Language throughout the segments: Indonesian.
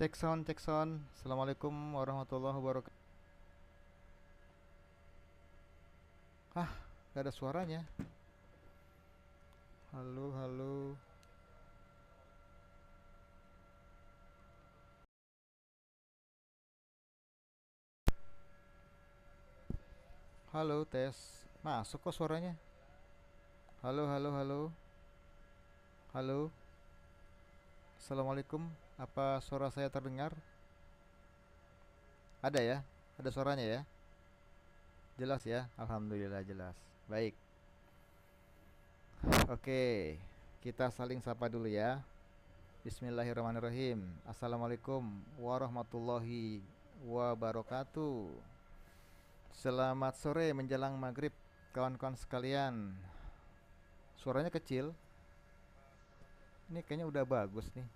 Cek sound, cek sound. Assalamualaikum warahmatullahi wabarakatuh. Ah, gak ada suaranya. Halo, halo. Halo, tes. Masuk kok suaranya. Halo, halo, halo. Halo. Assalamualaikum. Apa suara saya terdengar? Ada ya? Ada suaranya ya? Jelas ya? Alhamdulillah jelas. Baik. Oke. Kita saling sapa dulu ya. Bismillahirrahmanirrahim. Assalamualaikum warahmatullahi wabarakatuh. Selamat sore menjelang maghrib, kawan-kawan sekalian. Suaranya kecil. Ini kayaknya udah bagus nih.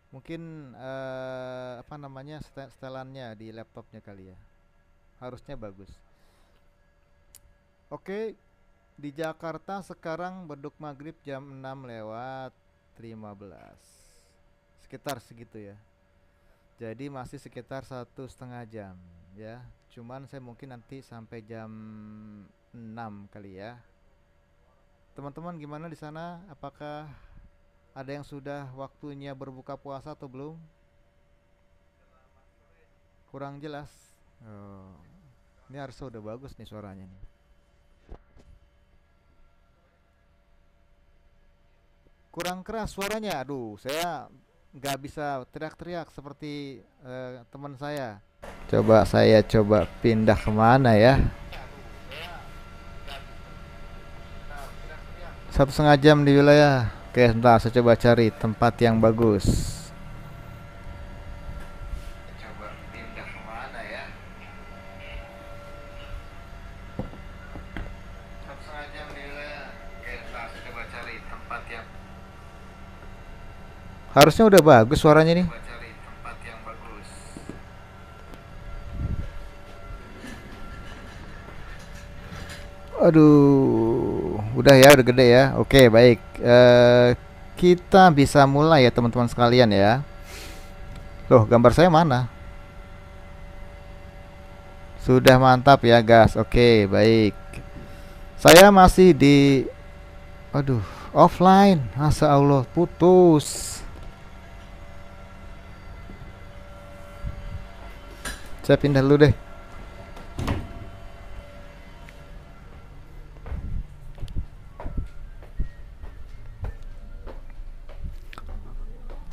Mungkin apa namanya setelannya di laptopnya kali ya. Harusnya bagus. Oke, di Jakarta sekarang beduk maghrib jam 6 lewat 15. Sekitar segitu ya. Jadi masih sekitar 1,5 jam ya. Cuman saya mungkin nanti sampai jam 6 kali ya. Teman-teman gimana di sana? Apakah ada yang sudah waktunya berbuka puasa atau belum? Kurang jelas. Oh, ini harusnya udah bagus nih suaranya nih. Kurang keras suaranya. Aduh, saya nggak bisa teriak-teriak seperti teman saya. Coba saya pindah kemana ya? 1,5 jam di wilayah. Oke, sebentar saya coba cari tempat yang bagus. Coba pindah kemana ya? 1,5 jam di wilayah. Oke, sebentar saya coba cari tempat yang. Harusnya udah bagus suaranya nih. Coba cari tempat yang bagus. Aduh, udah ya, udah gede ya. Oke, baik. Kita bisa mulai ya teman-teman sekalian ya. Loh, gambar saya mana? Sudah mantap ya, gas. Oke, baik. Saya masih di, aduh, offline. Masa Allah, putus. Saya pindah dulu deh.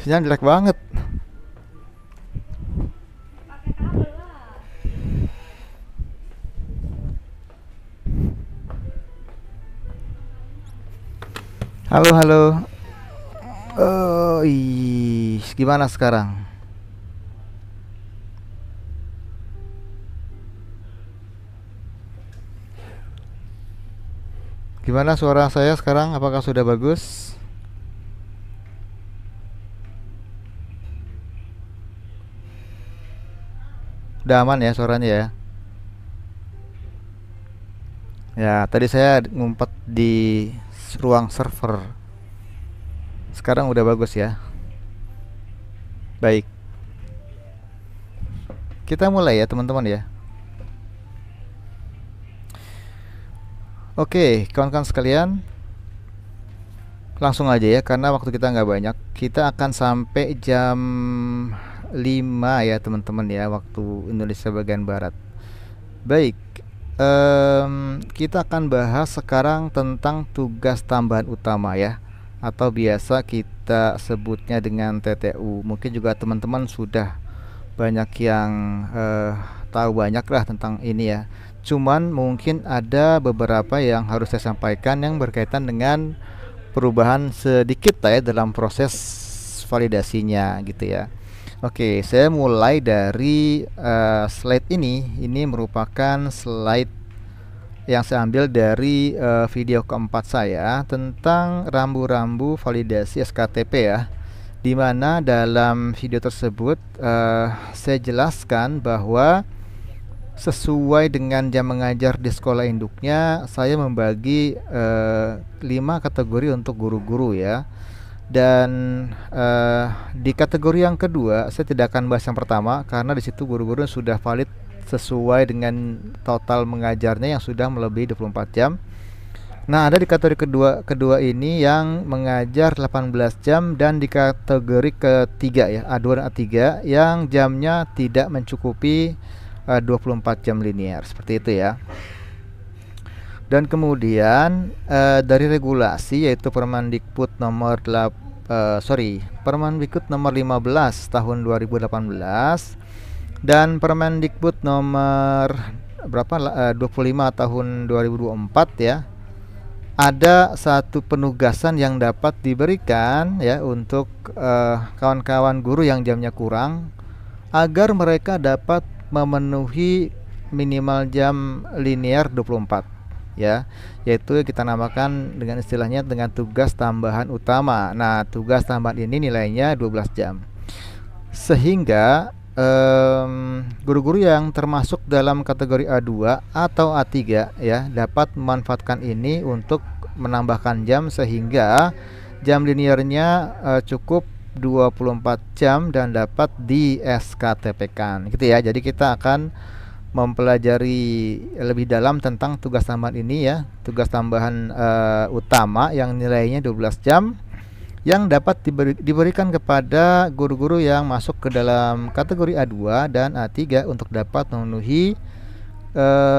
Sinyal jelek banget. Halo, halo. Oh, gimana sekarang? Gimana suara saya sekarang? Apakah sudah bagus? Udah aman ya suaranya ya? Ya, tadi saya ngumpet di ruang server. Sekarang udah bagus ya. Baik, kita mulai ya teman-teman ya. Oke, kawan-kawan sekalian, langsung aja ya karena waktu kita nggak banyak. Kita akan sampai jam 5 ya teman-teman ya, waktu Indonesia bagian barat. Baik, kita akan bahas sekarang tentang tugas tambahan utama ya, atau biasa kita sebutnya dengan TTU. Mungkin juga teman-teman sudah banyak yang tahu banyak lah tentang ini ya. Cuman mungkin ada beberapa yang harus saya sampaikan yang berkaitan dengan perubahan sedikit lah ya dalam proses validasinya gitu ya. Oke, saya mulai dari slide ini. Ini merupakan slide yang saya ambil dari video keempat saya tentang rambu-rambu validasi SKTP ya. Di mana dalam video tersebut saya jelaskan bahwa sesuai dengan jam mengajar di sekolah induknya, saya membagi 5 kategori untuk guru-guru ya. Dan di kategori yang kedua saya tidak akan bahas yang pertama karena di situ guru-guru sudah valid sesuai dengan total mengajarnya yang sudah melebihi 24 jam. Nah, ada di kategori kedua ini yang mengajar 18 jam, dan di kategori ketiga ya, A2 dan A3 yang jamnya tidak mencukupi 24 jam linear, seperti itu ya. Dan kemudian dari regulasi yaitu Permendikbud nomor 15 tahun 2018 dan Permendikbud nomor 25 tahun 2024 ya. Ada satu penugasan yang dapat diberikan ya untuk kawan-kawan guru yang jamnya kurang agar mereka dapat memenuhi minimal jam linear 24 ya, yaitu kita namakan dengan istilahnya dengan tugas tambahan utama. Nah, tugas tambahan ini nilainya 12 jam. Sehingga guru-guru yang termasuk dalam kategori A2 atau A3 ya dapat memanfaatkan ini untuk menambahkan jam sehingga jam linearnya cukup 24 jam dan dapat di SKTP-kan gitu ya. Jadi kita akan mempelajari lebih dalam tentang tugas tambahan ini ya, tugas tambahan utama yang nilainya 12 jam yang dapat diberikan kepada guru-guru yang masuk ke dalam kategori A2 dan A3 untuk dapat memenuhi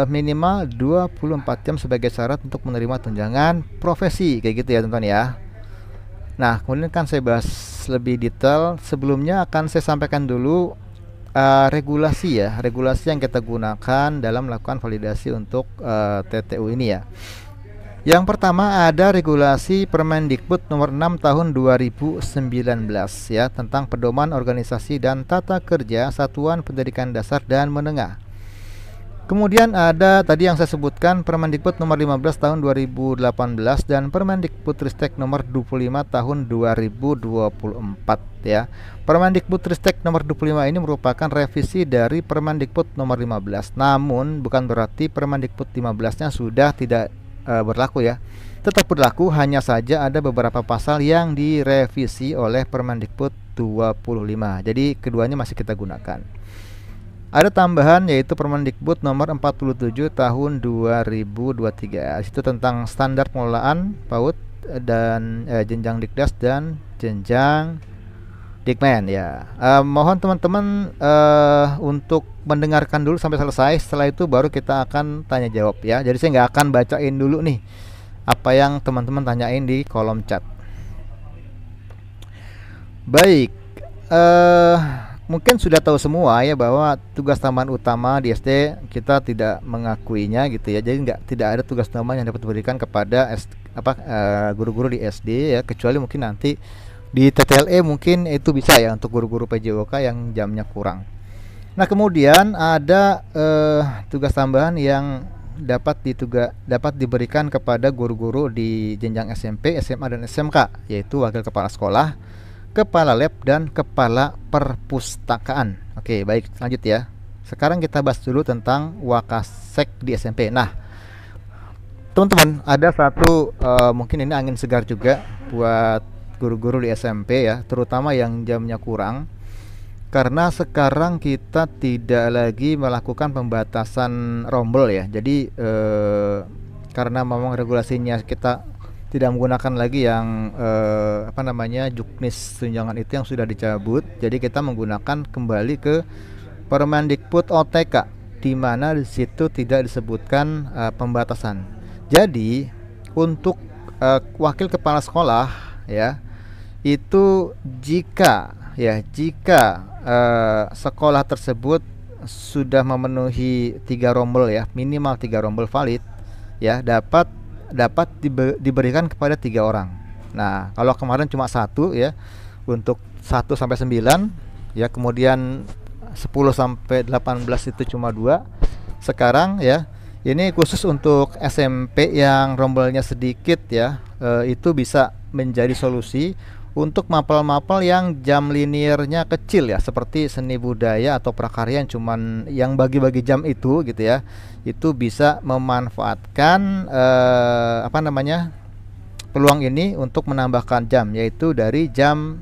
minimal 24 jam sebagai syarat untuk menerima tunjangan profesi, kayak gitu ya teman-teman ya. Nah, kemudian kan saya bahas lebih detail. Sebelumnya akan saya sampaikan dulu regulasi yang kita gunakan dalam melakukan validasi untuk TTU ini ya. Yang pertama ada regulasi Permendikbud nomor 6 tahun 2019 ya tentang pedoman organisasi dan tata kerja satuan pendidikan dasar dan menengah. Kemudian ada tadi yang saya sebutkan Permendikbud nomor 15 tahun 2018 dan Permendikbudristek nomor 25 tahun 2024 ya. Permendikbudristek nomor 25 ini merupakan revisi dari Permendikbud nomor 15. Namun bukan berarti Permendikbud 15-nya sudah tidak berlaku ya. Tetap berlaku, hanya saja ada beberapa pasal yang direvisi oleh Permendikbud 25. Jadi keduanya masih kita gunakan. Ada tambahan yaitu Permendikbud nomor 47 tahun 2023. Itu tentang standar pengelolaan PAUD dan jenjang Dikdas dan jenjang Dikmen ya. Mohon teman-teman untuk mendengarkan dulu sampai selesai. Setelah itu baru kita akan tanya jawab ya. Jadi saya nggak akan bacain dulu nih apa yang teman-teman tanyain di kolom chat. Baik, mungkin sudah tahu semua ya bahwa tugas tambahan utama di SD kita tidak mengakuinya gitu ya. Jadi tidak ada tugas tambahan yang dapat diberikan kepada guru-guru di SD ya, kecuali mungkin nanti di TTLE mungkin itu bisa ya untuk guru-guru PJOK yang jamnya kurang. Nah, kemudian ada tugas tambahan yang dapat diberikan kepada guru-guru di jenjang SMP, SMA dan SMK, yaitu wakil kepala sekolah, kepala lab dan kepala perpustakaan. Oke, baik, lanjut ya. Sekarang kita bahas dulu tentang Wakasek di SMP. Nah, teman-teman, ada satu mungkin ini angin segar juga buat guru-guru di SMP ya, terutama yang jamnya kurang, karena sekarang kita tidak lagi melakukan pembatasan rombel ya. Jadi karena memang regulasinya kita tidak menggunakan lagi yang juknis tunjangan itu yang sudah dicabut, jadi kita menggunakan kembali ke Permendikbud OTK, di mana di situ tidak disebutkan pembatasan. Jadi untuk wakil kepala sekolah ya, itu jika sekolah tersebut sudah memenuhi 3 rombel ya, minimal 3 rombel valid ya, dapat diberikan kepada 3 orang. Nah, kalau kemarin cuma 1 ya, untuk 1 sampai 9 ya, kemudian 10 sampai 18 itu cuma 2. Sekarang ya, ini khusus untuk SMP yang rombelnya sedikit ya, itu bisa menjadi solusi untuk mapel-mapel yang jam linearnya kecil ya, seperti seni budaya atau prakarya yang cuman yang bagi-bagi jam itu gitu ya. Itu bisa memanfaatkan peluang ini untuk menambahkan jam, yaitu dari jam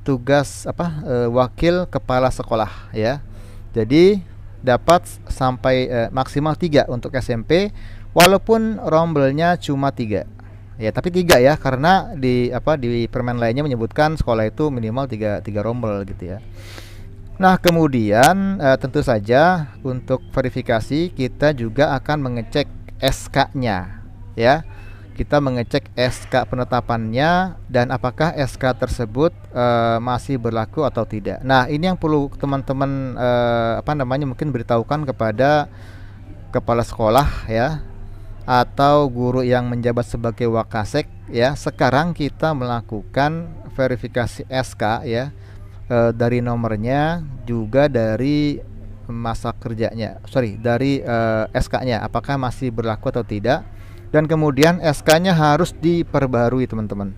tugas wakil kepala sekolah ya. Jadi dapat sampai maksimal 3 untuk SMP, walaupun rombelnya cuma 3. Ya, tapi 3 ya, karena di permen lainnya menyebutkan sekolah itu minimal 3 rombel gitu ya. Nah, kemudian tentu saja untuk verifikasi kita juga akan mengecek SK-nya ya. Kita mengecek SK penetapannya dan apakah SK tersebut masih berlaku atau tidak. Nah, ini yang perlu teman-teman mungkin beritahukan kepada kepala sekolah ya, atau guru yang menjabat sebagai wakasek ya. Sekarang kita melakukan verifikasi SK ya, dari nomornya, juga dari masa kerjanya, dari SK-nya apakah masih berlaku atau tidak, dan kemudian SK-nya harus diperbarui teman-teman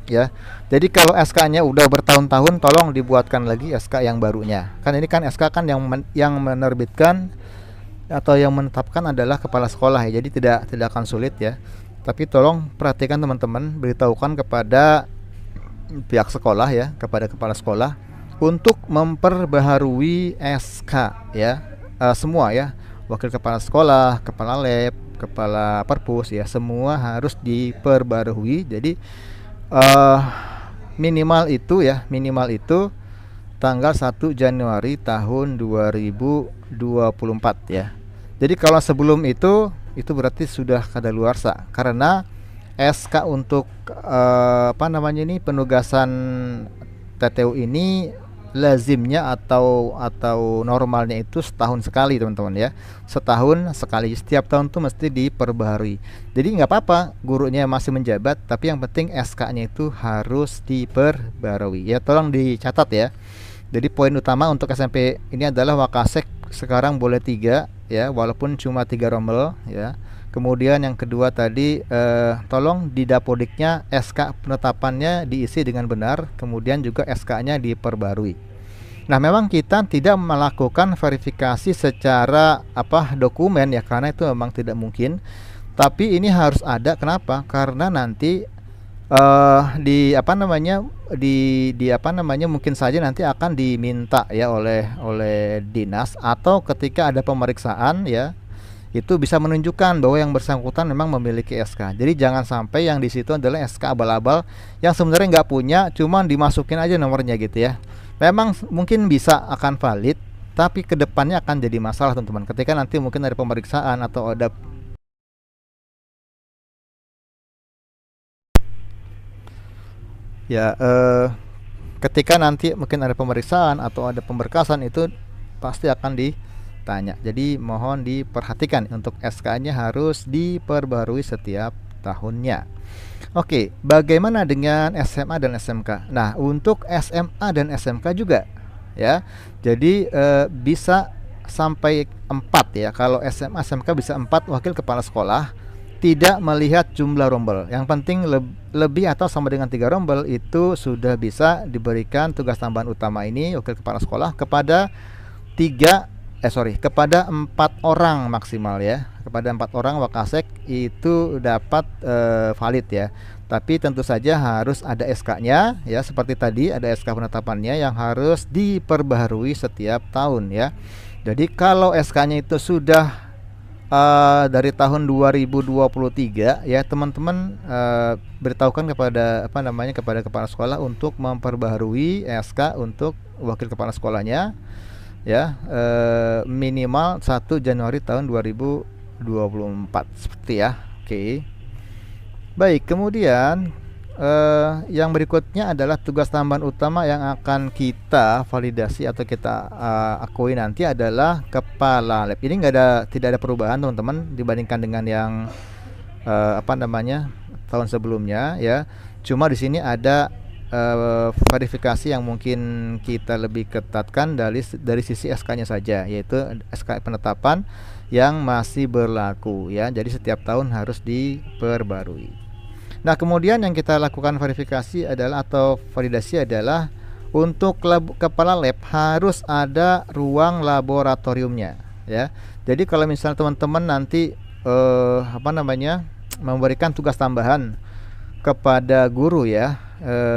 ya. Jadi kalau SK-nya udah bertahun-tahun, tolong dibuatkan lagi SK yang barunya. Kan ini kan SK kan yang menerbitkan atau yang menetapkan adalah kepala sekolah ya. Jadi tidak akan sulit ya. Tapi tolong perhatikan teman-teman, beritahukan kepada pihak sekolah ya, kepada kepala sekolah untuk memperbaharui SK ya, semua ya, wakil kepala sekolah, kepala lab, kepala perpus ya, semua harus diperbarui. Jadi minimal itu tanggal 1 Januari tahun 2024 ya. Jadi kalau sebelum itu berarti sudah kadaluarsa, karena SK untuk penugasan TTU ini lazimnya atau normalnya itu setahun sekali teman-teman ya. Setahun sekali, setiap tahun tuh mesti diperbaharui. Jadi nggak apa-apa gurunya masih menjabat, tapi yang penting SK-nya itu harus diperbarui ya. Tolong dicatat ya. Jadi poin utama untuk SMP ini adalah wakasek sekarang boleh 3 ya, walaupun cuma 3 rombel ya. Kemudian yang kedua tadi, tolong di dapodiknya SK penetapannya diisi dengan benar, kemudian juga SK-nya diperbarui. Nah, memang kita tidak melakukan verifikasi secara dokumen ya, karena itu memang tidak mungkin. Tapi ini harus ada. Kenapa? Karena nanti mungkin saja nanti akan diminta ya oleh dinas, atau ketika ada pemeriksaan ya, itu bisa menunjukkan bahwa yang bersangkutan memang memiliki SK. Jadi jangan sampai yang di situ adalah SK abal-abal yang sebenarnya nggak punya, cuman dimasukin aja nomornya gitu ya. Memang mungkin bisa akan valid, tapi kedepannya akan jadi masalah teman-teman. Ketika nanti mungkin ada pemeriksaan atau ada ya, ketika nanti mungkin ada pemeriksaan atau ada pemberkasan, itu pasti akan ditanya. Jadi mohon diperhatikan untuk SK-nya harus diperbarui setiap tahunnya. Oke, bagaimana dengan SMA dan SMK? Nah, untuk SMA dan SMK juga ya. Jadi bisa sampai 4 ya. Kalau SMA SMK bisa 4 wakil kepala sekolah, tidak melihat jumlah rombel. Yang penting lebih atau sama dengan 3 rombel itu sudah bisa diberikan tugas tambahan utama ini wakil kepala sekolah kepada 4 orang maksimal ya. Kepada 4 orang wakasek itu dapat valid ya. Tapi tentu saja harus ada SK-nya ya, seperti tadi ada SK penetapannya yang harus diperbaharui setiap tahun ya. Jadi kalau SK-nya itu sudah dari tahun 2023 ya, teman-teman beritahukan kepada kepada kepala sekolah untuk memperbaharui SK untuk wakil kepala sekolahnya ya, minimal 1 Januari tahun 2024 seperti ya. Oke. Baik, kemudian yang berikutnya adalah tugas tambahan utama yang akan kita validasi atau kita akui nanti adalah kepala lab. Ini tidak ada perubahan teman-teman dibandingkan dengan yang tahun sebelumnya ya. Cuma di sini ada verifikasi yang mungkin kita lebih ketatkan dari sisi SK-nya saja, yaitu SK penetapan yang masih berlaku ya. Jadi setiap tahun harus diperbarui. Nah, kemudian yang kita lakukan verifikasi adalah atau validasi adalah untuk kepala lab harus ada ruang laboratoriumnya ya. Jadi kalau misalnya teman-teman nanti memberikan tugas tambahan kepada guru ya,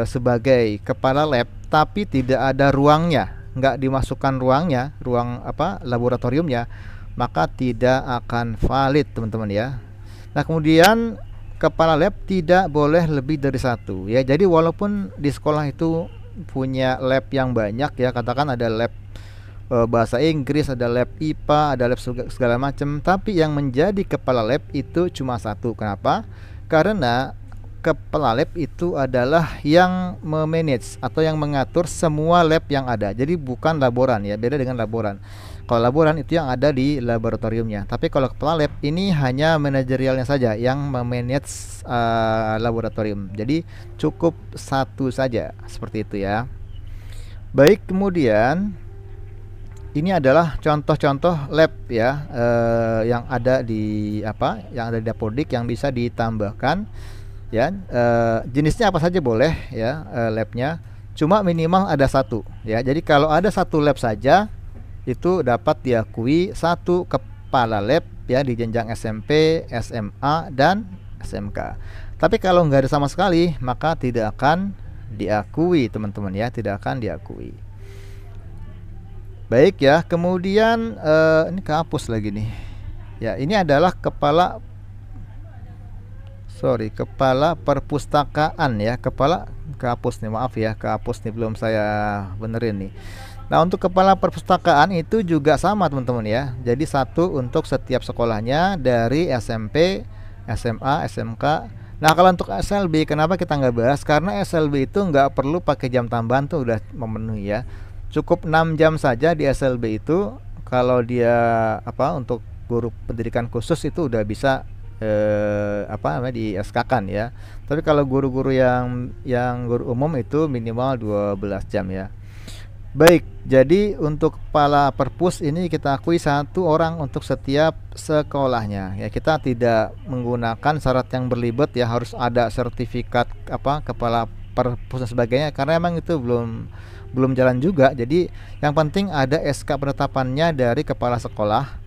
sebagai kepala lab, tapi tidak ada ruangnya, nggak dimasukkan ruangnya, ruang apa laboratoriumnya, maka tidak akan valid teman-teman ya. Nah kemudian kepala lab tidak boleh lebih dari satu ya. Jadi walaupun di sekolah itu punya lab yang banyak ya, katakan ada lab bahasa Inggris, ada lab IPA, ada lab segala macam, tapi yang menjadi kepala lab itu cuma satu. Kenapa? Karena kepala lab itu adalah yang memanage atau yang mengatur semua lab yang ada. Jadi bukan laboran ya, beda dengan laboran. Kalau laboran itu yang ada di laboratoriumnya. Tapi kalau kepala lab ini hanya manajerialnya saja yang memanage laboratorium. Jadi cukup satu saja, seperti itu ya. Baik, kemudian ini adalah contoh-contoh lab ya, yang ada di yang ada di Dapodik yang bisa ditambahkan ya. Jenisnya apa saja boleh ya, labnya. Cuma minimal ada satu ya. Jadi kalau ada satu lab saja itu dapat diakui satu kepala lab ya di jenjang SMP, SMA dan SMK. Tapi kalau nggak ada sama sekali maka tidak akan diakui teman-teman ya, tidak akan diakui. Baik ya, kemudian ini kehapus lagi nih. Ya, ini adalah kepala perpustakaan ya, kepala kehapus nih, maaf ya, kehapus nih, belum saya benerin nih. Nah, untuk kepala perpustakaan itu juga sama teman-teman ya. Jadi satu untuk setiap sekolahnya dari SMP, SMA, SMK. Nah, kalau untuk SLB kenapa kita nggak bahas? Karena SLB itu nggak perlu pakai jam tambahan, tuh udah memenuhi ya. Cukup 6 jam saja di SLB itu. Kalau dia untuk guru pendidikan khusus itu udah bisa di SK-kan ya. Tapi kalau guru-guru yang guru umum itu minimal 12 jam ya. Baik, jadi untuk kepala perpus ini kita akui satu orang untuk setiap sekolahnya ya. Kita tidak menggunakan syarat yang berlibat ya, harus ada sertifikat kepala perpus dan sebagainya, karena emang itu belum jalan juga. Jadi yang penting ada SK penetapannya dari kepala sekolah.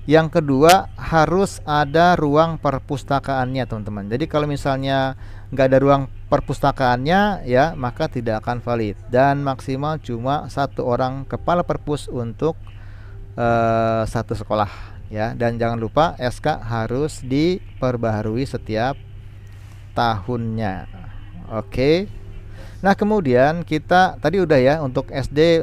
Yang kedua harus ada ruang perpustakaannya teman-teman. Jadi kalau misalnya nggak ada ruang perpustakaannya ya, maka tidak akan valid, dan maksimal cuma satu orang kepala perpus untuk satu sekolah ya. Dan jangan lupa SK harus diperbaharui setiap tahunnya. Oke. Nah kemudian kita tadi udah ya, untuk SD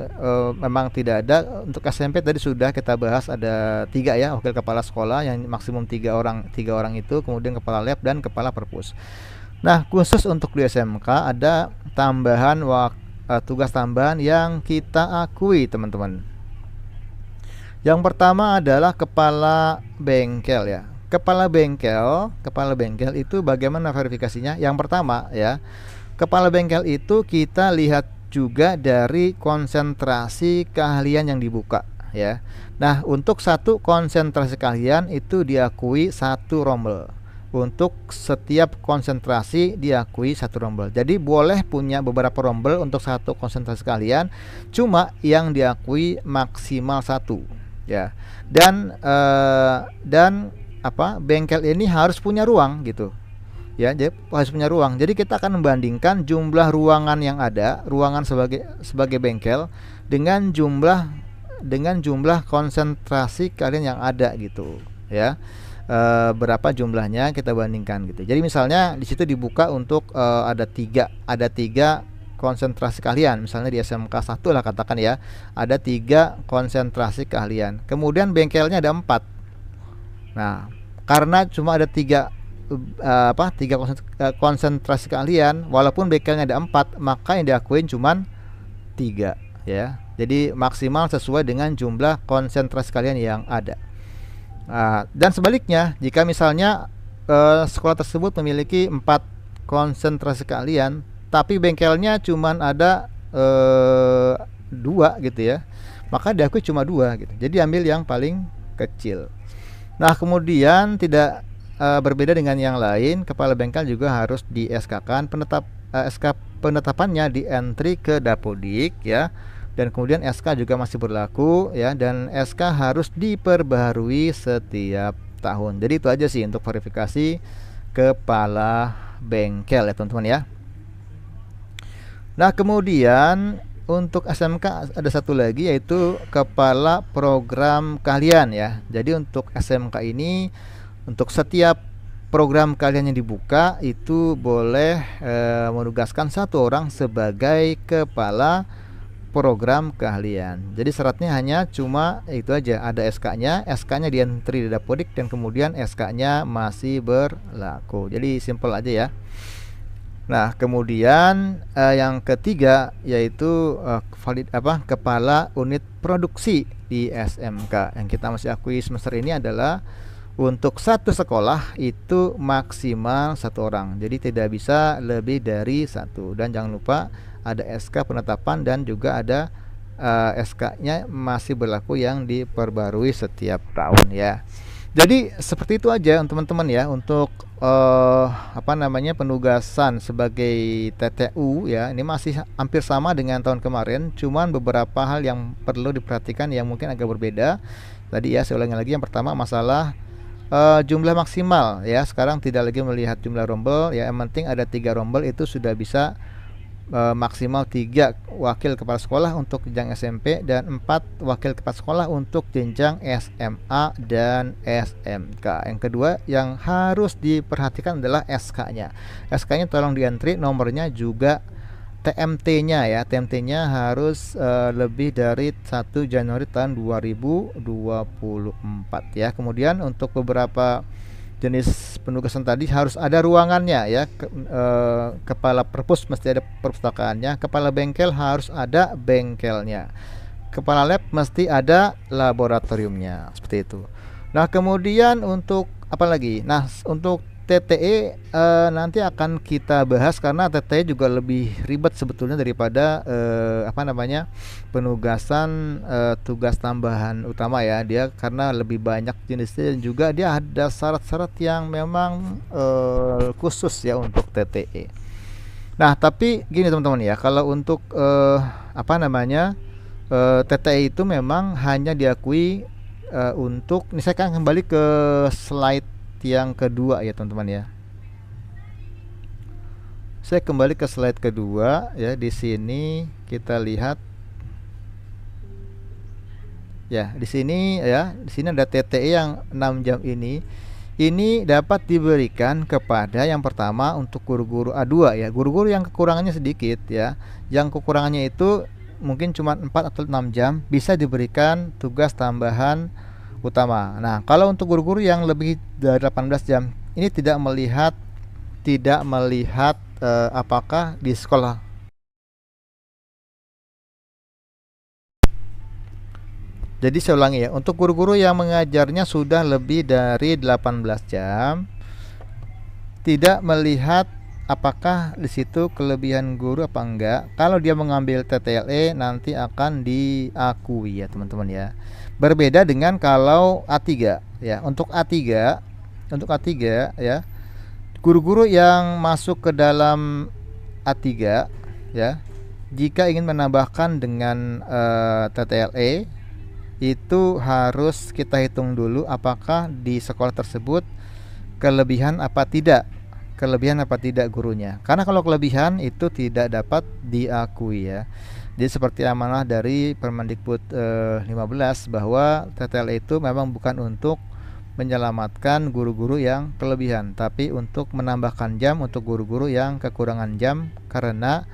memang tidak ada. Untuk SMP tadi sudah kita bahas, ada 3 ya, wakil kepala sekolah yang maksimum 3 orang itu, kemudian kepala lab dan kepala perpus. Nah khusus untuk di SMK ada tambahan tugas tambahan yang kita akui teman-teman. Yang pertama adalah kepala bengkel ya. Kepala bengkel itu bagaimana verifikasinya? Yang pertama ya, kepala bengkel itu kita lihat juga dari konsentrasi keahlian yang dibuka ya. Nah, untuk satu konsentrasi keahlian itu diakui satu rombel. Untuk setiap konsentrasi diakui satu rombel. Jadi boleh punya beberapa rombel untuk satu konsentrasi keahlian, cuma yang diakui maksimal satu ya. Dan bengkel ini harus punya ruang gitu ya, jadi harus punya ruang. Jadi kita akan membandingkan jumlah ruangan yang ada, ruangan sebagai bengkel dengan jumlah konsentrasi keahlian yang ada gitu ya. Berapa jumlahnya kita bandingkan gitu. Jadi misalnya di situ dibuka untuk ada tiga konsentrasi keahlian, misalnya di SMK 1 lah katakan ya, ada 3 konsentrasi keahlian. Kemudian bengkelnya ada 4. Nah, karena cuma ada 3 konsentrasi keahlian, walaupun bengkelnya ada 4, maka yang diakuin cuma 3 ya. Jadi maksimal sesuai dengan jumlah konsentrasi keahlian yang ada. Dan sebaliknya, jika misalnya sekolah tersebut memiliki 4 konsentrasi keahlian, tapi bengkelnya cuma ada 2 gitu ya, maka diakui cuma 2 gitu. Jadi ambil yang paling kecil. Nah kemudian tidak berbeda dengan yang lain, kepala bengkel juga harus di SK-kan. SK penetapannya di entry ke Dapodik ya. Dan kemudian SK juga masih berlaku ya, dan SK harus diperbaharui setiap tahun. Jadi itu aja sih untuk verifikasi kepala bengkel ya teman-teman ya. Nah, kemudian untuk SMK ada satu lagi yaitu kepala program keahlian ya. Jadi untuk SMK ini untuk setiap program kalian yang dibuka itu boleh menugaskan satu orang sebagai kepala program keahlian. Jadi syaratnya hanya cuma itu aja, ada SK-nya, SK-nya di-entry di Dapodik dan kemudian SK-nya masih berlaku. Jadi simple aja ya. Nah, kemudian yang ketiga yaitu kepala unit produksi di SMK. Yang kita masih akui semester ini adalah untuk satu sekolah itu maksimal satu orang. Jadi tidak bisa lebih dari satu. Dan jangan lupa ada SK penetapan dan juga ada SK-nya masih berlaku yang diperbarui setiap tahun ya. Jadi seperti itu aja teman-teman ya untuk penugasan sebagai TTU ya. Ini masih hampir sama dengan tahun kemarin, cuman beberapa hal yang perlu diperhatikan yang mungkin agak berbeda. Tadi ya saya ulangi lagi, yang pertama masalah jumlah maksimal ya. Sekarang tidak lagi melihat jumlah rombel ya, yang penting ada 3 rombel itu sudah bisa maksimal 3 wakil kepala sekolah untuk jenjang SMP dan 4 wakil kepala sekolah untuk jenjang SMA dan SMK. Yang kedua yang harus diperhatikan adalah SK-nya. SK-nya tolong diantri, nomornya juga TMT-nya ya. TMT-nya harus lebih dari 1 Januari tahun 2024 ya. Kemudian untuk beberapa jenis penugasan tadi harus ada ruangannya ya. Kepala perpus mesti ada perpustakaannya, kepala bengkel harus ada bengkelnya, kepala lab mesti ada laboratoriumnya, seperti itu. Nah, kemudian untuk apa lagi? Nah, untuk TTE nanti akan kita bahas karena TTE juga lebih ribet sebetulnya daripada penugasan tugas tambahan utama ya. Dia karena lebih banyak jenisnya dan juga dia ada syarat-syarat yang memang khusus ya untuk TTE. Nah, tapi gini teman-teman ya, kalau untuk TTE itu memang hanya diakui untuk, ini saya akan kembali ke slide yang kedua ya teman-teman ya. Saya kembali ke slide kedua ya. Di sini kita lihat ya, di sini ya, di sini ada TTE yang 6 jam ini. Ini dapat diberikan kepada yang pertama untuk guru-guru A2 ya, guru-guru yang kekurangannya sedikit ya. Yang kekurangannya itu mungkin cuma 4 atau 6 jam bisa diberikan tugas tambahan utama. Nah, kalau untuk guru-guru yang lebih dari 18 jam ini tidak melihat apakah di sekolah. Jadi saya ulangi ya, untuk guru-guru yang mengajarnya sudah lebih dari 18 jam tidak melihat apakah di situ kelebihan guru apa enggak. Kalau dia mengambil TTLE nanti akan diakui ya teman-teman ya. Berbeda dengan kalau A3 ya. Untuk A3 ya, guru-guru yang masuk ke dalam A3 ya, jika ingin menambahkan dengan TTLE itu harus kita hitung dulu apakah di sekolah tersebut kelebihan apa tidak gurunya. Karena kalau kelebihan itu tidak dapat diakui ya. Jadi seperti amanah dari Permendikbud 15 bahwa TTL itu memang bukan untuk menyelamatkan guru-guru yang kelebihan, tapi untuk menambahkan jam untuk guru-guru yang kekurangan jam karena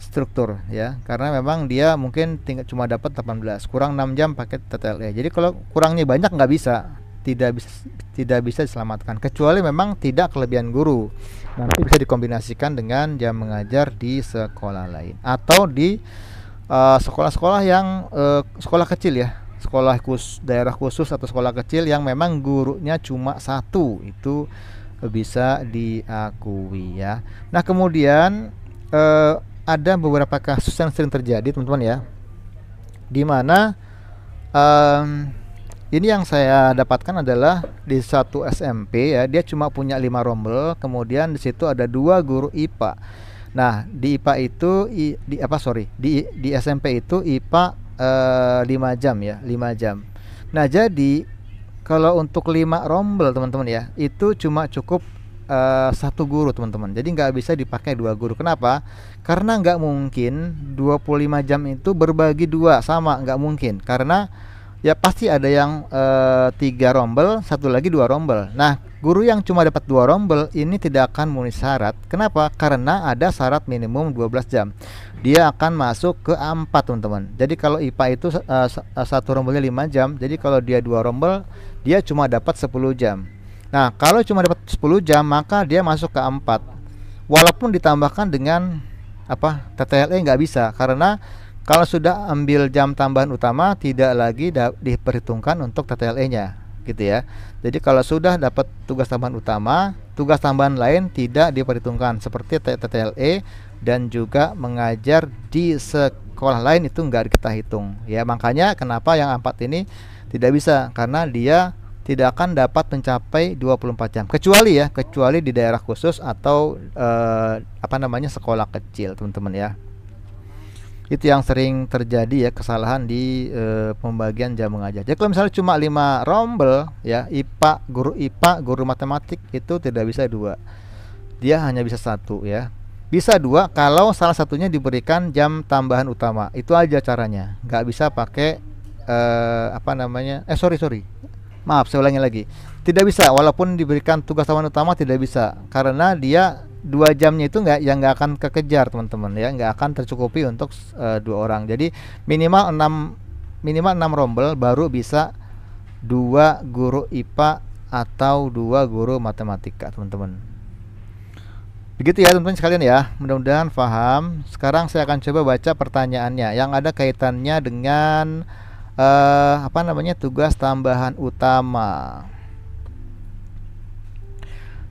struktur ya. Karena memang dia mungkin cuma dapat 18, kurang 6 jam pakai TTLE. Jadi kalau kurangnya banyak nggak bisa, tidak bisa diselamatkan kecuali memang tidak kelebihan guru. Nanti bisa dikombinasikan dengan jam mengajar di sekolah lain atau di sekolah-sekolah yang sekolah kecil ya, sekolah daerah khusus atau sekolah kecil yang memang gurunya cuma 1, itu bisa diakui ya. Nah, kemudian ada beberapa kasus yang sering terjadi teman-teman ya, dimana ini yang saya dapatkan adalah di satu SMP ya, dia cuma punya 5 rombel, kemudian di situ ada 2 guru IPA. Nah, di IPA itu di SMP itu IPA 5 jam ya, 5 jam. Nah, jadi kalau untuk 5 rombel teman-teman ya, itu cuma cukup satu guru teman-teman. Jadi nggak bisa dipakai dua guru. Kenapa? Karena nggak mungkin 25 jam itu berbagi dua sama, nggak mungkin. Karena ya pasti ada yang tiga rombel, satu lagi dua rombel. Nah, guru yang cuma dapat dua rombel ini tidak akan memenuhi syarat. Kenapa? Karena ada syarat minimum 12 jam. Dia akan masuk ke A4 teman-teman. Jadi kalau IPA itu satu rombelnya 5 jam. Jadi kalau dia dua rombel, dia cuma dapat 10 jam. Nah, kalau cuma dapat 10 jam, maka dia masuk ke A4. Walaupun ditambahkan dengan TTLE nggak bisa, karena kalau sudah ambil jam tambahan utama tidak lagi diperhitungkan untuk TTLE-nya, gitu ya. Jadi kalau sudah dapat tugas tambahan utama, tugas tambahan lain tidak diperhitungkan seperti TTLE dan juga mengajar di sekolah lain itu nggak kita hitung. Ya, makanya kenapa yang 4 ini tidak bisa, karena dia tidak akan dapat mencapai 24 jam kecuali di daerah khusus atau sekolah kecil teman-teman ya. Itu yang sering terjadi ya, kesalahan di pembagian jam mengajar. Jadi kalau misalnya cuma 5 rombel ya, IPA, guru matematik itu tidak bisa dua, dia hanya bisa satu ya. Bisa dua kalau salah satunya diberikan jam tambahan utama, itu aja caranya. Nggak bisa pakai sorry, maaf, saya ulangi lagi. Tidak bisa, walaupun diberikan tugas tambahan utama tidak bisa, karena dia 2 jamnya itu nggak akan kekejar teman-teman ya, nggak akan tercukupi untuk 2 orang. Jadi minimal 6 rombel baru bisa 2 guru IPA atau 2 guru matematika teman-teman. Begitu ya teman-teman sekalian ya, mudah-mudahan paham. Sekarang saya akan coba baca pertanyaannya yang ada kaitannya dengan tugas tambahan utama.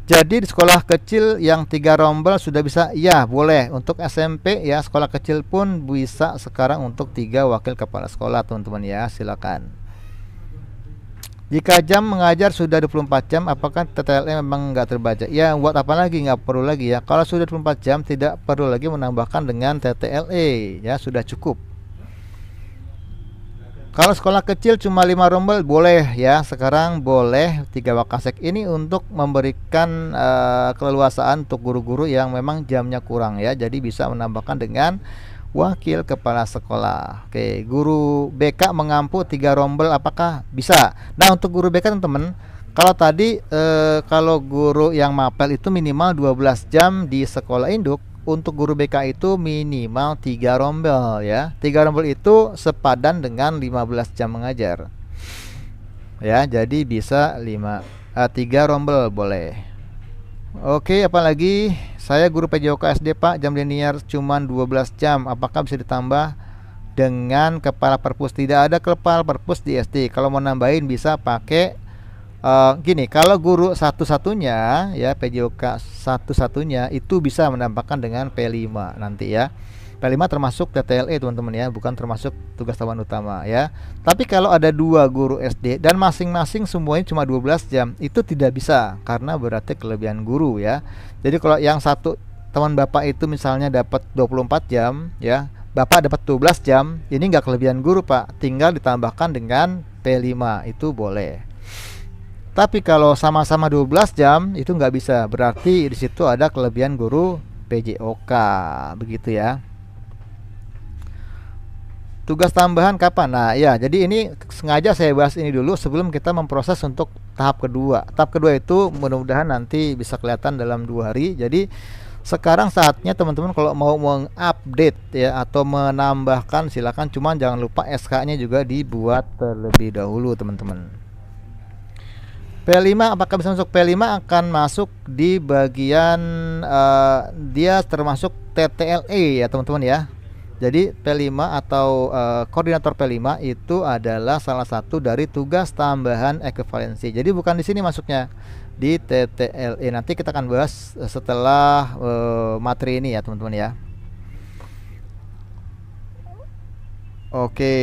Jadi di sekolah kecil yang 3 rombel sudah bisa? Ya, boleh. Untuk SMP ya, sekolah kecil pun bisa sekarang untuk 3 wakil kepala sekolah teman-teman ya, silakan. Jika jam mengajar sudah 24 jam, apakah TTLE memang nggak terbaca? Ya, buat apa lagi? Nggak perlu lagi ya. Kalau sudah 24 jam tidak perlu lagi menambahkan dengan TTLE ya, sudah cukup. Kalau sekolah kecil cuma 5 rombel boleh ya, sekarang boleh 3 wakasek. Ini untuk memberikan keleluasaan untuk guru-guru yang memang jamnya kurang ya, jadi bisa menambahkan dengan wakil kepala sekolah. Oke, guru BK mengampu 3 rombel apakah bisa? Nah, untuk guru BK teman-teman, kalau tadi kalau guru yang mapel itu minimal 12 jam di sekolah induk, untuk guru BK itu minimal 3 rombel ya. 3 rombel itu sepadan dengan 15 jam mengajar. Ya, jadi bisa 3 rombel boleh. Oke, apalagi saya guru PJOK SD Pak, jam linear cuma 12 jam. Apakah bisa ditambah dengan kepala perpus? Tidak ada kepala perpus di SD. Kalau mau nambahin bisa pakai gini, kalau guru satu-satunya ya, PJOK satu-satunya itu bisa menambahkan dengan P5 nanti ya. P5 termasuk TTLE teman-teman ya, bukan termasuk tugas tambahan utama ya. Tapi kalau ada 2 guru SD dan masing-masing semuanya cuma 12 jam, itu tidak bisa karena berarti kelebihan guru ya. Jadi kalau yang satu teman Bapak itu misalnya dapat 24 jam ya, Bapak dapat 12 jam, ini enggak kelebihan guru Pak, tinggal ditambahkan dengan P5 itu boleh. Tapi kalau sama-sama 12 jam itu nggak bisa, berarti di situ ada kelebihan guru PJOK, begitu ya. Tugas tambahan kapan? Nah ya, jadi ini sengaja saya bahas ini dulu sebelum kita memproses untuk tahap kedua. Tahap kedua itu mudah-mudahan nanti bisa kelihatan dalam 2 hari. Jadi sekarang saatnya teman-teman kalau mau mengupdate ya atau menambahkan silakan, cuman jangan lupa SK-nya juga dibuat terlebih dahulu teman-teman. P5 apakah bisa masuk? P5 akan masuk di bagian dia termasuk TTLE ya teman-teman ya. Jadi P5 atau koordinator P5 itu adalah salah satu dari tugas tambahan ekuivalensi. Jadi bukan di sini masuknya, di TTLE. Nanti kita akan bahas setelah materi ini ya teman-teman ya. Oke,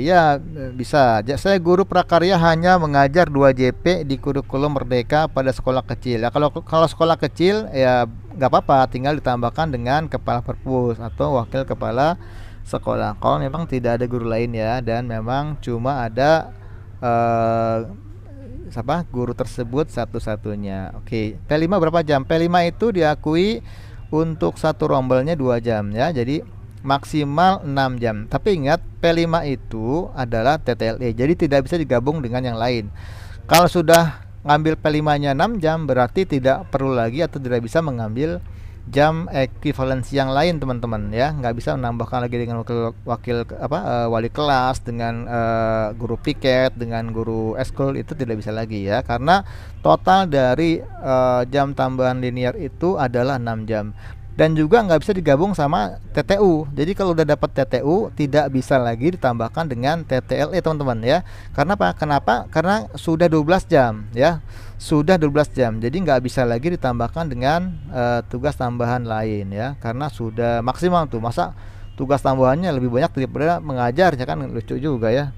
ya bisa. Saya guru prakarya hanya mengajar 2 JP di kurikulum Merdeka pada sekolah kecil. Ya, kalau sekolah kecil ya nggak apa-apa, tinggal ditambahkan dengan kepala perpus atau wakil kepala sekolah. Kalau memang tidak ada guru lain ya, dan memang cuma ada guru tersebut satu-satunya. Oke, P5 berapa jam? P5 itu diakui untuk satu rombelnya 2 jam ya. Jadi maksimal 6 jam. Tapi ingat, P5 itu adalah TTLE. Jadi tidak bisa digabung dengan yang lain. Kalau sudah ngambil P5-nya 6 jam, berarti tidak perlu lagi atau tidak bisa mengambil jam ekuivalensi yang lain, teman-teman ya. Nggak bisa menambahkan lagi dengan wali kelas, dengan guru piket, dengan guru eskul, itu tidak bisa lagi ya, karena total dari jam tambahan linear itu adalah 6 jam. Dan juga nggak bisa digabung sama TTU. Jadi kalau udah dapat TTU tidak bisa lagi ditambahkan dengan TTLE, teman-teman ya. Karena apa? Kenapa? Karena sudah 12 jam ya. Sudah 12 jam. Jadi nggak bisa lagi ditambahkan dengan tugas tambahan lain ya. Karena sudah maksimal tuh. Masa tugas tambahannya lebih banyak daripada mengajar, ya kan, lucu juga ya.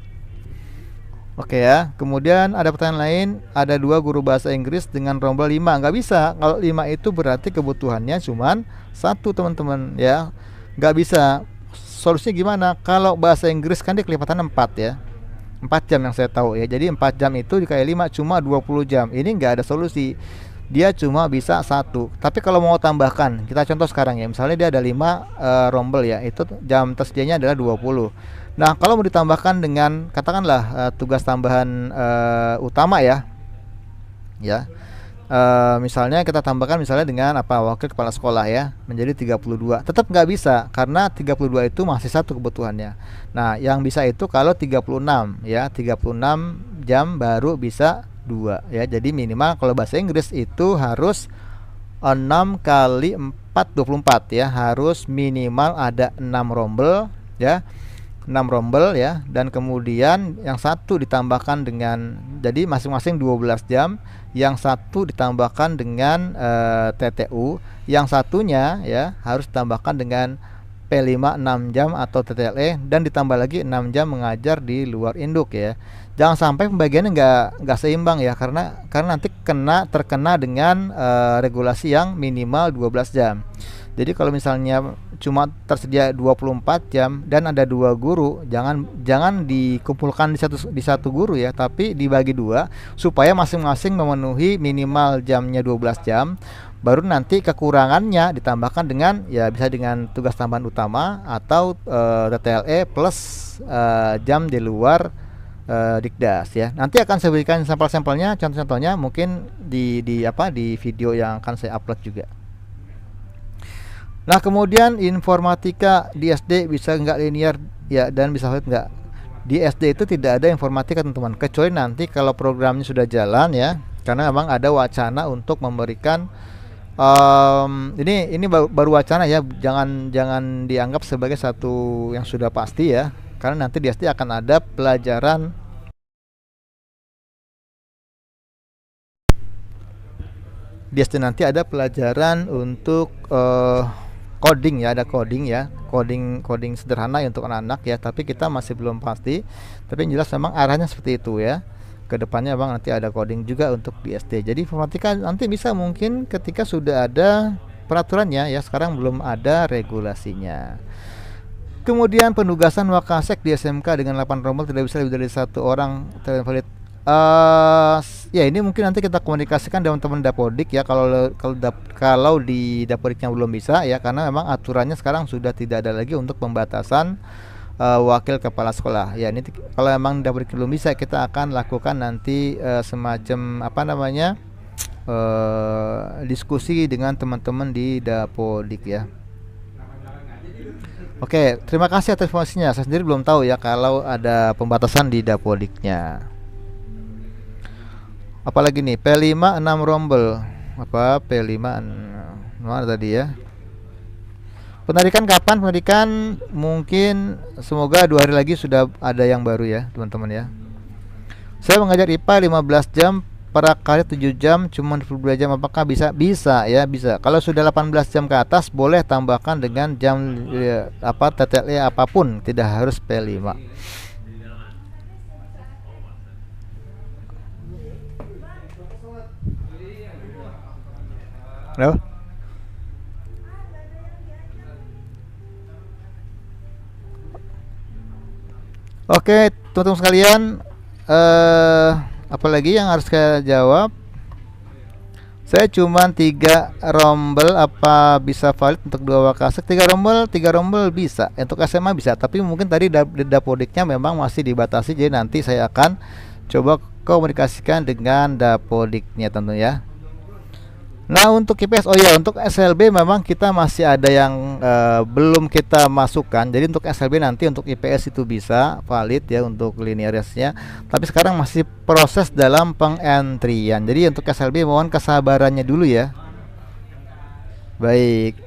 Oke ya, kemudian ada pertanyaan lain, ada 2 guru bahasa Inggris dengan rombel 5, nggak bisa. Kalau 5 itu berarti kebutuhannya cuman 1, teman-teman ya, nggak bisa. Solusinya gimana? Kalau bahasa Inggris kan dia kelipatan 4 ya, 4 jam yang saya tahu ya. Jadi 4 jam itu dikali 5 cuma 20 jam. Ini nggak ada solusi, dia cuma bisa 1. Tapi kalau mau tambahkan, kita contoh sekarang ya, misalnya dia ada 5 rombel ya, itu jam tersedianya adalah 20. Nah, kalau mau ditambahkan dengan katakanlah tugas tambahan utama ya, misalnya kita tambahkan misalnya dengan wakil kepala sekolah ya, menjadi 32. Tetap nggak bisa karena 32 itu masih 1 kebutuhannya. Nah, yang bisa itu kalau 36 ya, 36 jam baru bisa 2 ya. Jadi minimal kalau bahasa Inggris itu harus 6 kali 4 24 ya, harus minimal ada 6 rombel ya. 6 rombel ya, dan kemudian yang satu ditambahkan dengan, jadi masing-masing 12 jam, yang satu ditambahkan dengan TTU, yang satunya ya harus ditambahkan dengan P5 6 jam atau TTLE, dan ditambah lagi 6 jam mengajar di luar induk ya. Jangan sampai pembagiannya nggak seimbang ya, karena nanti terkena dengan regulasi yang minimal 12 jam. Jadi kalau misalnya cuma tersedia 24 jam dan ada 2 guru, jangan dikumpulkan di satu guru ya, tapi dibagi 2 supaya masing-masing memenuhi minimal jamnya 12 jam. Baru nanti kekurangannya ditambahkan dengan ya, bisa dengan tugas tambahan utama atau TTLE plus jam di luar Dikdas ya. Nanti akan saya berikan sampel-sampelnya, contoh-contohnya mungkin di video yang akan saya upload juga. Nah, kemudian informatika di SD bisa nggak linear ya, dan bisa flat nggak? Di SD itu tidak ada informatika, teman-teman, kecuali nanti kalau programnya sudah jalan ya, karena memang ada wacana untuk memberikan ini baru wacana ya, jangan dianggap sebagai satu yang sudah pasti ya, karena nanti di SD akan ada pelajaran untuk coding ya, ada coding ya, coding sederhana ya untuk anak-anak ya, tapi kita masih belum pasti. Tapi yang jelas memang arahnya seperti itu ya. Kedepannya memang nanti ada coding juga untuk di SD. Jadi informatika nanti bisa mungkin ketika sudah ada peraturannya ya, sekarang belum ada regulasinya. Kemudian penugasan Wakasek di SMK dengan 8 rombel tidak bisa lebih dari 1 orang tervalid. Ya ini mungkin nanti kita komunikasikan dengan teman Dapodik ya, kalau di Dapodiknya belum bisa ya, karena memang aturannya sekarang sudah tidak ada lagi untuk pembatasan wakil kepala sekolah ya. Ini kalau memang Dapodik belum bisa, kita akan lakukan nanti semacam diskusi dengan teman-teman di Dapodik ya. Oke, terima kasih atas informasinya. Saya sendiri belum tahu ya kalau ada pembatasan di Dapodiknya. Apalagi nih, P5 6 rombel. P5 mana tadi ya? Penarikan kapan? Penarikan mungkin semoga 2 hari lagi sudah ada yang baru ya, teman-teman ya. Saya mengajar IPA 15 jam, prakarya 7 jam, cuma 22 jam, apakah bisa? Bisa ya, bisa. Kalau sudah 18 jam ke atas boleh tambahkan dengan jam TTLE apapun, tidak harus P5. Halo? Oke, teman-teman sekalian, Apalagi yang harus saya jawab? Saya cuma 3 rombel, apa bisa valid untuk 2 Wakasek? 3 rombel bisa. Untuk SMA bisa, tapi mungkin tadi dapodiknya memang masih dibatasi, jadi nanti saya akan coba komunikasikan dengan dapodiknya tentunya. Nah, untuk IPS, oh ya, untuk SLB memang kita masih ada yang belum kita masukkan. Jadi untuk SLB nanti, untuk IPS itu bisa valid ya untuk linearisnya. Tapi sekarang masih proses dalam pengentrian. Jadi untuk SLB mohon kesabarannya dulu ya. Baik.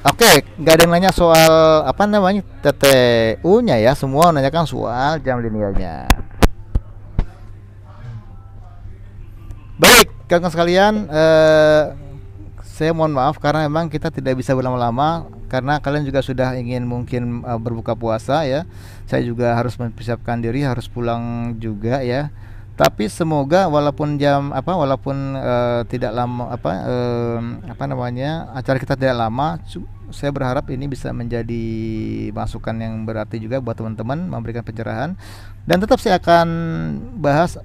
Oke, nggak ada yang nanya soal apa namanya TTU-nya ya. Semua menanyakan soal jam linearnya. Baik, kawan sekalian, saya mohon maaf karena memang kita tidak bisa berlama-lama karena kalian juga sudah ingin mungkin berbuka puasa ya. Saya juga harus mempersiapkan diri, harus pulang juga ya. Tapi semoga walaupun tidak lama apa namanya acara kita tidak lama, saya berharap ini bisa menjadi masukan yang berarti juga buat teman-teman, memberikan pencerahan. Dan tetap saya akan bahas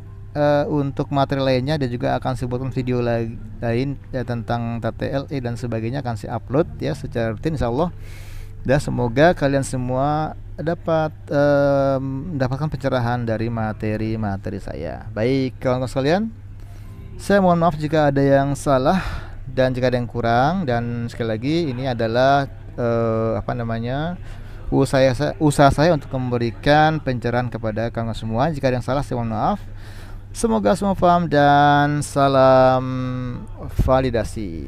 untuk materi lainnya, dan juga akan sebutkan video lain ya, tentang TTLE dan sebagainya akan saya upload ya secara rutin insyaallah. Dan semoga kalian semua dapat mendapatkan pencerahan dari materi-materi saya. Baik kawan-kawan sekalian, saya mohon maaf jika ada yang salah dan jika ada yang kurang. Dan sekali lagi ini adalah usaha saya untuk memberikan pencerahan kepada kawan-kawan semua. Jika ada yang salah saya mohon maaf. Semoga semua paham dan salam validasi.